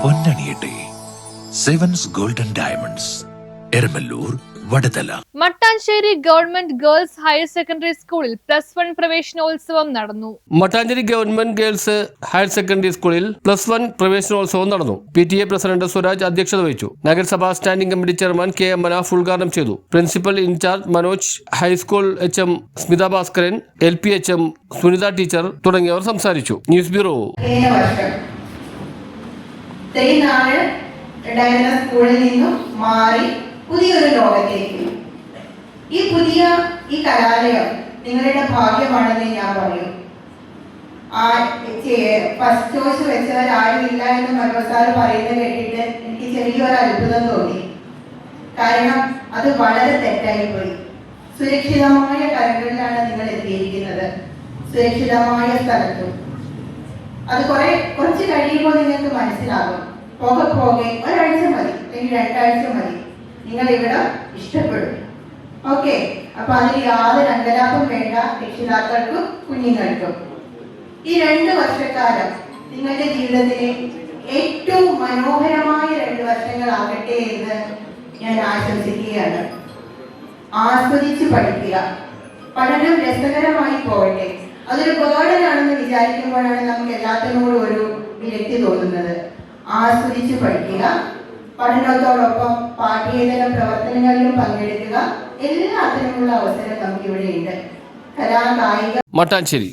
പൊന്നണിയട്ടെ. Sevens golden diamonds, Eramalloor, Vadathala. Mattancherry government girls higher secondary സ്കൂളിൽ +1 പ്രവേശനോത്സവം നടന്നു. Mattancherry government girls higher secondary സ്കൂളിൽ +1 പ്രവേശനോത്സവം നടന്നു. PTA പ്രസിഡന്റ് സ്വരാജ് അധ്യക്ഷത വഹിച്ചു. നഗരസഭാ standing committee chairman K. M. Manaf ഉദ്ഘാടനം ചെയ്തു. Principal incharge Manoj, high school HM Smitha Bhaskaran, LP HM Sunitha teacher തുടങ്ങിയവർ സംസാരിച്ചു. News bureau. സ്കൂളിൽ നിന്നും മാറി പുതിയൊരു ലോകത്തേക്ക്. ഈ കലാലയം നിങ്ങളുടെ ഭാഗ്യമാണെന്ന് ഞാൻ പറയും. ഫസ്റ്റ് ചോയ്സ് വെച്ചവരാരും ഇല്ല എന്ന് മനോജ് സാർ പറയുന്നത് കേട്ടിട്ട് എനിക്ക് ചെറിയൊരു അത്ഭുതം തോന്നി. കാരണം അത് വളരെ തെറ്റായി പോയി. സുരക്ഷിതമായ കരങ്ങളിലാണ് നിങ്ങൾ എത്തിയിരിക്കുന്നത്, സുരക്ഷിതമായ സ്ഥലത്തും. അത് കുറച്ച് കഴിയുമ്പോൾ നിങ്ങൾക്ക് മനസ്സിലാകും. പോകെ ഒരാഴ്ച മതി, അല്ലെങ്കിൽ 2 ആഴ്ച മതി, നിങ്ങൾ ഇവിടെ ഇഷ്ടപ്പെടും. ഓക്കെ, അപ്പൊ അതിന് യാതൊരു അങ്കലാപ്പും വേണ്ട രക്ഷിതാക്കൾക്കും കുഞ്ഞുങ്ങൾക്കും. ഈ 2 വർഷക്കാലം നിങ്ങളുടെ ജീവിതത്തിലെ ഏറ്റവും മനോഹരമായ 2 വർഷങ്ങളാകട്ടെ എന്ന് ഞാൻ ആശംസിക്കുകയാണ്. ആസ്വദിച്ച് പഠിക്കുക. പഠനം രസകരമായി പോകട്ടെ. അതൊരു ബേർഡനാണെന്ന് വിചാരിക്കുമ്പോഴാണ് നമുക്ക് എല്ലാത്തിനോടും ഒരു വിരക്തി തോന്നുന്നത്. ആസ്വദിച്ച് പഠിക്കുക. പഠനത്തോടൊപ്പം പാഠ്യേതര പ്രവർത്തനങ്ങളിലും പങ്കെടുക്കുക. എല്ലാത്തിനുമുള്ള അവസരം നമുക്ക് ഇവിടെ ഉണ്ട്. കലാകായിക മട്ടാഞ്ചേരി.